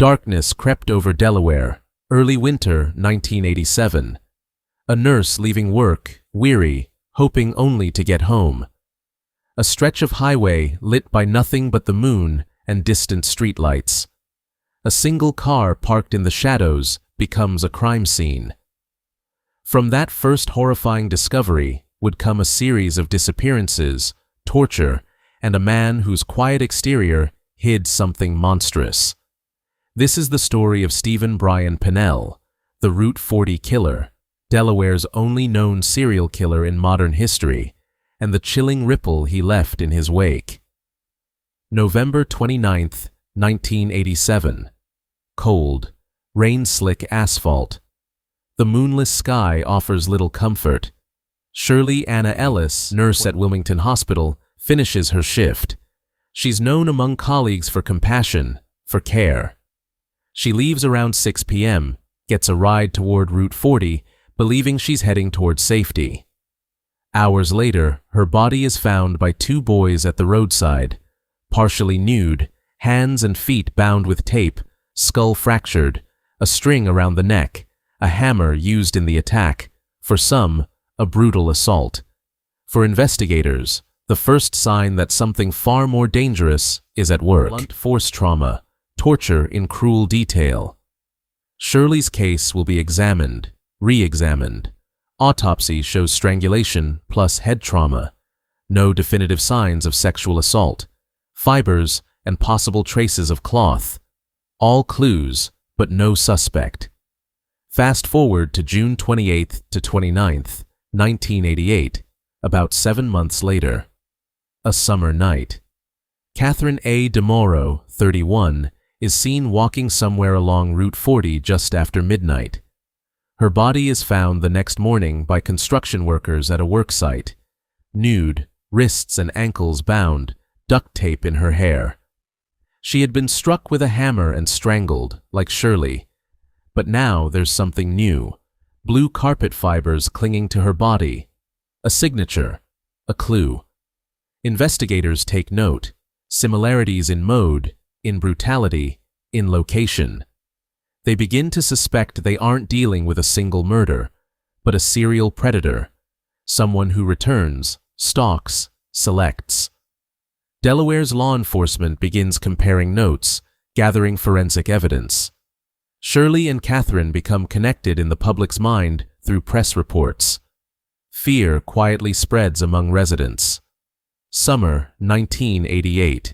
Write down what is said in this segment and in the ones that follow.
Darkness crept over Delaware, early winter 1987. A nurse leaving work, weary, hoping only to get home. A stretch of highway lit by nothing but the moon and distant streetlights. A single car parked in the shadows becomes a crime scene. From that first horrifying discovery would come a series of disappearances, torture, and a man whose quiet exterior hid something monstrous. This is the story of Steven Brian Pennell, the Route 40 killer, Delaware's only known serial killer in modern history, and the chilling ripple he left in his wake. November 29, 1987. Cold, rain-slick asphalt. The moonless sky offers little comfort. Shirley Anna Ellis, nurse at Wilmington Hospital, finishes her shift. She's known among colleagues for compassion, for care. She leaves around 6 p.m., gets a ride toward Route 40, believing she's heading toward safety. Hours later, her body is found by two boys at the roadside, partially nude, hands and feet bound with tape, skull fractured, a string around the neck, a hammer used in the attack, for some, a brutal assault. For investigators, the first sign that something far more dangerous is at work. Blunt force trauma, torture in cruel detail. Shirley's case will be examined, re-examined. Autopsy shows strangulation plus head trauma. No definitive signs of sexual assault. Fibers and possible traces of cloth. All clues, but no suspect. Fast forward to June 28th to 29th, 1988, about 7 months later. A summer night. Catherine A. DeMauro, 31, is seen walking somewhere along Route 40 just after midnight. Her body is found the next morning by construction workers at a work site. Nude, wrists and ankles bound, duct tape in her hair. She had been struck with a hammer and strangled, like Shirley. But now there's something new. Blue carpet fibers clinging to her body. A signature. A clue. Investigators take note. Similarities in mode, in brutality, in location. They begin to suspect they aren't dealing with a single murder, but a serial predator. Someone who returns, stalks, selects. Delaware's law enforcement begins comparing notes, gathering forensic evidence. Shirley and Catherine become connected in the public's mind through press reports. Fear quietly spreads among residents. Summer 1988.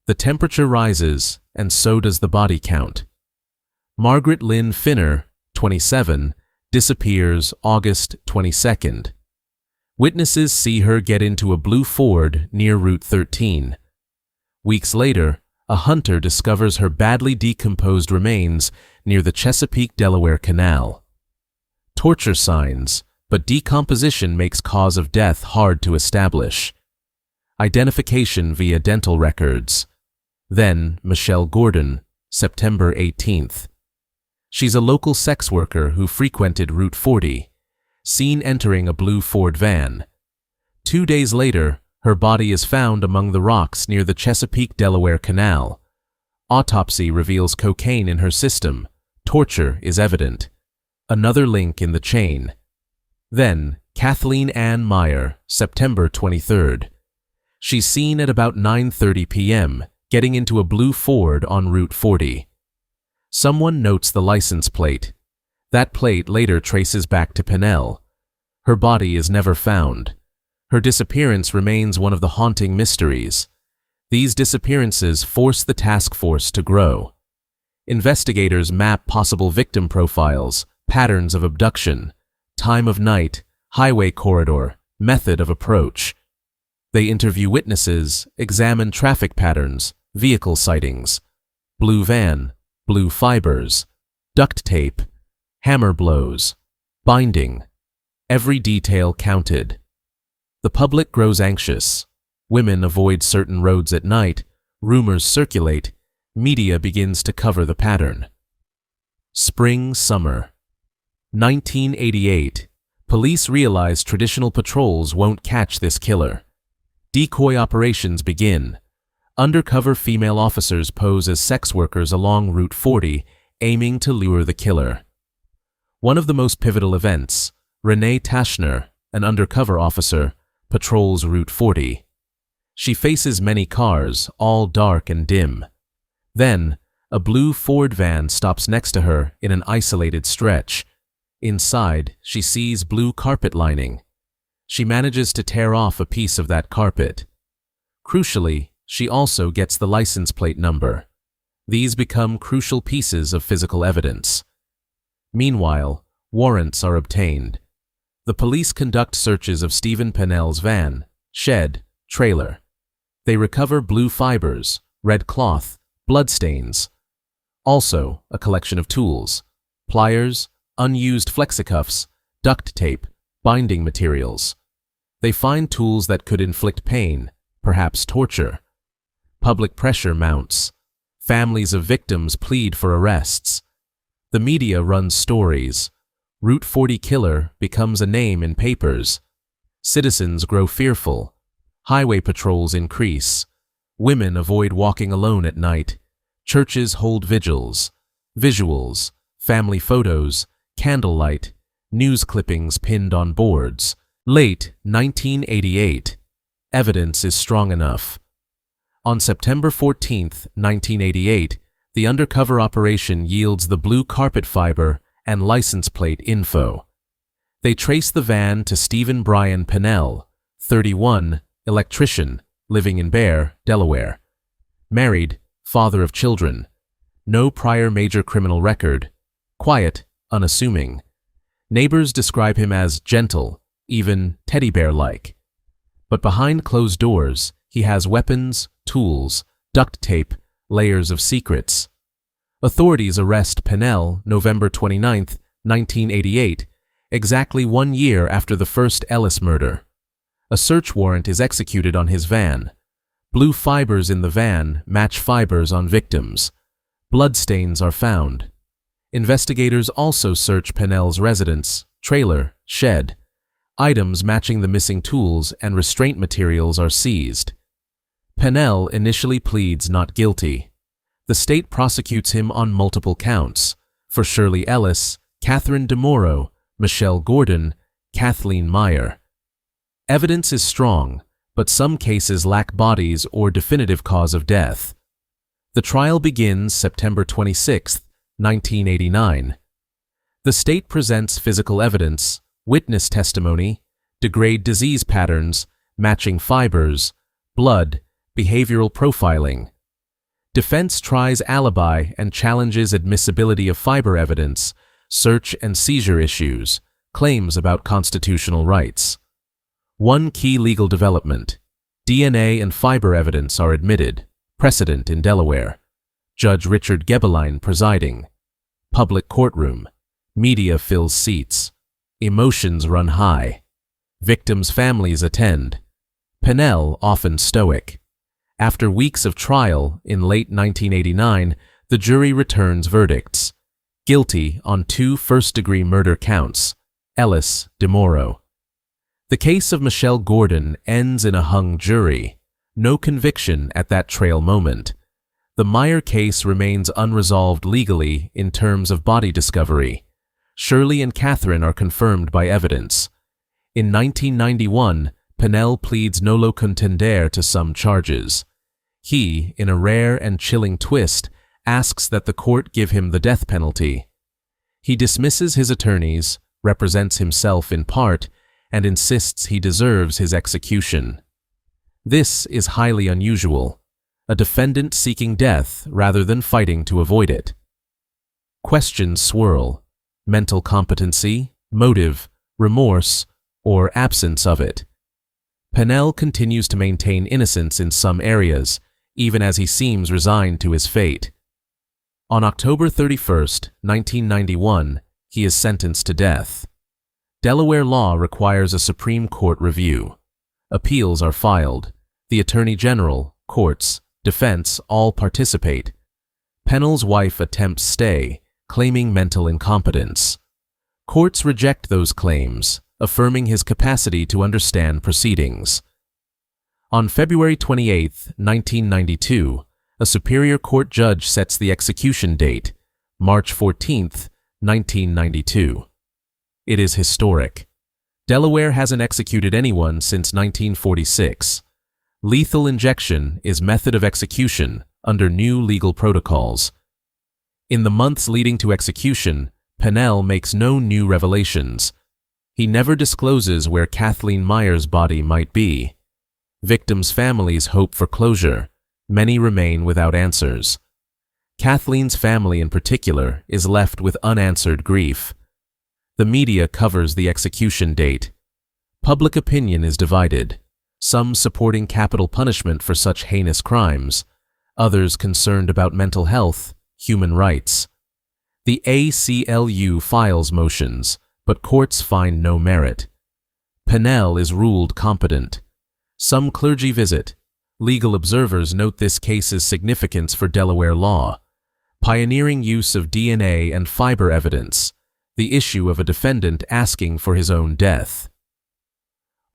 The temperature rises, and so does the body count. Margaret Lynn Finner, 27, disappears August 22nd. Witnesses see her get into a blue Ford near Route 13. Weeks later, a hunter discovers her badly decomposed remains near the Chesapeake, Delaware Canal. Torture signs, but decomposition makes cause of death hard to establish. Identification via dental records. Then Michelle Gordon, September 18th. She's a local sex worker who frequented Route 40, seen entering a blue Ford van. 2 days later, her body is found among the rocks near the Chesapeake, Delaware Canal. Autopsy reveals cocaine in her system. Torture is evident. Another link in the chain. Then, Kathleen Ann Meyer, September 23rd. She's seen at about 9:30 p.m., getting into a blue Ford on Route 40. Someone notes the license plate. That plate later traces back to Pennell. Her body is never found. Her disappearance remains one of the haunting mysteries. These disappearances force the task force to grow. Investigators map possible victim profiles, patterns of abduction, time of night, highway corridor, method of approach. They interview witnesses, examine traffic patterns, vehicle sightings. Blue van, blue fibers, duct tape, hammer blows, binding. Every detail counted. The public grows anxious. Women avoid certain roads at night. Rumors circulate. Media begins to cover the pattern. Spring-summer. 1988. Police realize traditional patrols won't catch this killer. Decoy operations begin. Undercover female officers pose as sex workers along Route 40, aiming to lure the killer. One of the most pivotal events, Renee Tashner, an undercover officer, patrols Route 40. She faces many cars, all dark and dim. Then, a blue Ford van stops next to her in an isolated stretch. Inside, she sees blue carpet lining. She manages to tear off a piece of that carpet. Crucially, she also gets the license plate number. These become crucial pieces of physical evidence. Meanwhile, warrants are obtained. The police conduct searches of Steven Pennell's van, shed, trailer. They recover blue fibers, red cloth, bloodstains. Also, a collection of tools, pliers, unused flexicuffs, duct tape, binding materials. They find tools that could inflict pain, perhaps torture. Public pressure mounts. Families of victims plead for arrests. The media runs stories. Route 40 killer becomes a name in papers. Citizens grow fearful. Highway patrols increase. Women avoid walking alone at night. Churches hold vigils. Visuals, family photos, candlelight, news clippings pinned on boards. Late 1988. Evidence is strong enough. On September 14, 1988, the undercover operation yields the blue carpet fiber and license plate info. They trace the van to Steven Brian Pennell, 31, electrician, living in Bear, Delaware. Married, father of children. No prior major criminal record. Quiet, unassuming. Neighbors describe him as gentle, even teddy bear-like. But behind closed doors, he has weapons, tools, duct tape, layers of secrets. Authorities arrest Pennell November 29, 1988, exactly 1 year after the first Ellis murder. A search warrant is executed on his van. Blue fibers in the van match fibers on victims. Bloodstains are found. Investigators also search Pennell's residence, trailer, shed. Items matching the missing tools and restraint materials are seized. Pennell initially pleads not guilty. The state prosecutes him on multiple counts for Shirley Ellis, Catherine DeMoro, Michelle Gordon, Kathleen Meyer. Evidence is strong, but some cases lack bodies or definitive cause of death. The trial begins September 26, 1989. The state presents physical evidence, witness testimony, degrade disease patterns, matching fibers, blood, behavioral profiling. Defense tries alibi and challenges admissibility of fiber evidence, search and seizure issues, claims about constitutional rights. One key legal development: DNA and fiber evidence are admitted, precedent in Delaware. Judge Richard Gebeline presiding. Public courtroom. Media fills seats. Emotions run high. Victims' families attend. Pennell often stoic. After weeks of trial, in late 1989, the jury returns verdicts. Guilty on 2 first-degree murder counts. Ellis, DeMoro. The case of Michelle Gordon ends in a hung jury. No conviction at that trial moment. The Meyer case remains unresolved legally in terms of body discovery. Shirley and Catherine are confirmed by evidence. In 1991, Pennell pleads nolo contendere to some charges. He, in a rare and chilling twist, asks that the court give him the death penalty. He dismisses his attorneys, represents himself in part, and insists he deserves his execution. This is highly unusual, a defendant seeking death rather than fighting to avoid it. Questions swirl: mental competency, motive, remorse, or absence of it. Pennell continues to maintain innocence in some areas, even as he seems resigned to his fate. On October 31, 1991, he is sentenced to death. Delaware law requires a Supreme Court review. Appeals are filed. The Attorney General, courts, defense all participate. Pennell's wife attempts stay, claiming mental incompetence. Courts reject those claims, affirming his capacity to understand proceedings. On February 28, 1992, a Superior Court judge sets the execution date, March 14, 1992. It is historic. Delaware hasn't executed anyone since 1946. Lethal injection is method of execution under new legal protocols. In the months leading to execution, Pennell makes no new revelations. He never discloses where Kathleen Meyer's body might be. Victims' families hope for closure. Many remain without answers. Kathleen's family in particular is left with unanswered grief. The media covers the execution date. Public opinion is divided, some supporting capital punishment for such heinous crimes, others concerned about mental health, human rights. The ACLU files motions, but courts find no merit. Pennell is ruled competent. Some clergy visit. Legal observers note this case's significance for Delaware law. Pioneering use of DNA and fiber evidence, the issue of a defendant asking for his own death.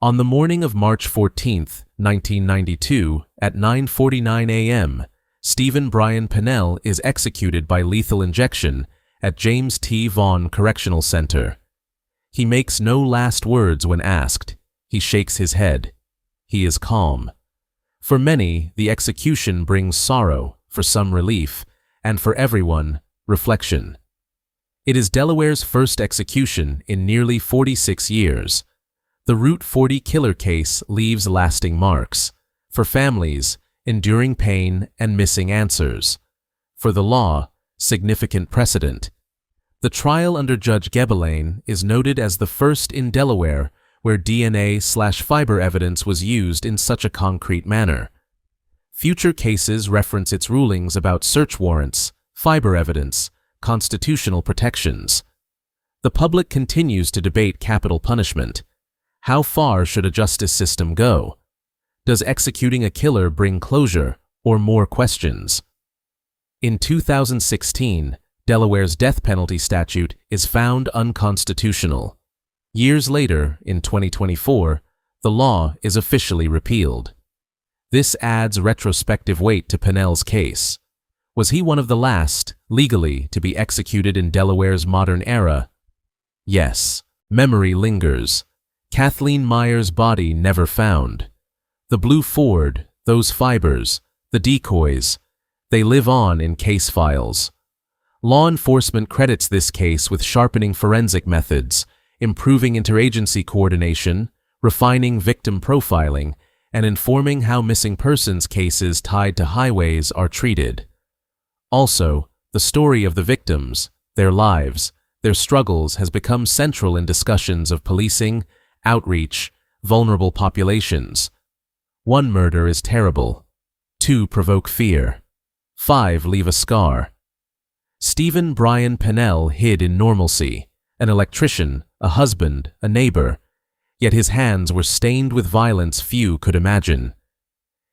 On the morning of March 14, 1992, at 9:49 a.m., Steven Brian Pennell is executed by lethal injection at James T. Vaughn Correctional Center. He makes no last words when asked. He shakes his head. He is calm. For many, the execution brings sorrow, for some relief, and for everyone, reflection. It is Delaware's first execution in nearly 46 years. The Route 40 killer case leaves lasting marks. For families, enduring pain and missing answers. For the law, significant precedent. The trial under Judge Gebelain is noted as the first in Delaware where DNA/fiber evidence was used in such a concrete manner. Future cases reference its rulings about search warrants, fiber evidence, constitutional protections. The public continues to debate capital punishment. How far should a justice system go? Does executing a killer bring closure or more questions? In 2016, Delaware's death penalty statute is found unconstitutional. Years later, in 2024, the law is officially repealed. This adds retrospective weight to Pennell's case. Was he one of the last, legally, to be executed in Delaware's modern era? Yes. Memory lingers. Kathleen Meyer's body never found. The blue Ford, those fibers, the decoys, they live on in case files. Law enforcement credits this case with sharpening forensic methods, improving interagency coordination, refining victim profiling, and informing how missing persons cases tied to highways are treated. Also, the story of the victims, their lives, their struggles has become central in discussions of policing, outreach, vulnerable populations. 1 murder is terrible. 2 provoke fear. 5 leave a scar. Steven Brian Pennell hid in normalcy, an electrician, a husband, a neighbor, yet his hands were stained with violence few could imagine.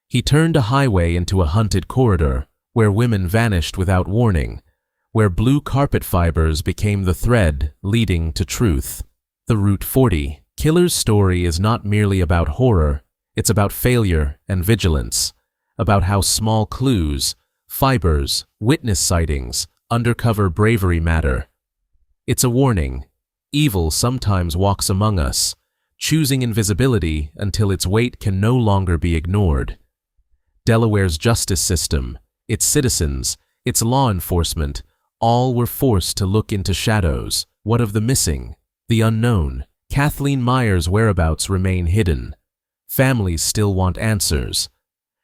He turned a highway into a hunted corridor, where women vanished without warning, where blue carpet fibers became the thread leading to truth. The Route 40 killer's story is not merely about horror, it's about failure and vigilance, about how small clues, fibers, witness sightings, undercover bravery matter. It's a warning. Evil sometimes walks among us, choosing invisibility until its weight can no longer be ignored. Delaware's justice system, its citizens, its law enforcement, all were forced to look into shadows. What of the missing, the unknown? Kathleen Meyer's whereabouts remain hidden. Families still want answers.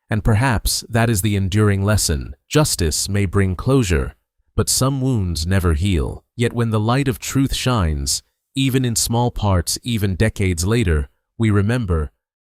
And perhaps that is the enduring lesson. Justice may bring closure, but some wounds never heal. Yet when the light of truth shines, even in small parts, even decades later, we remember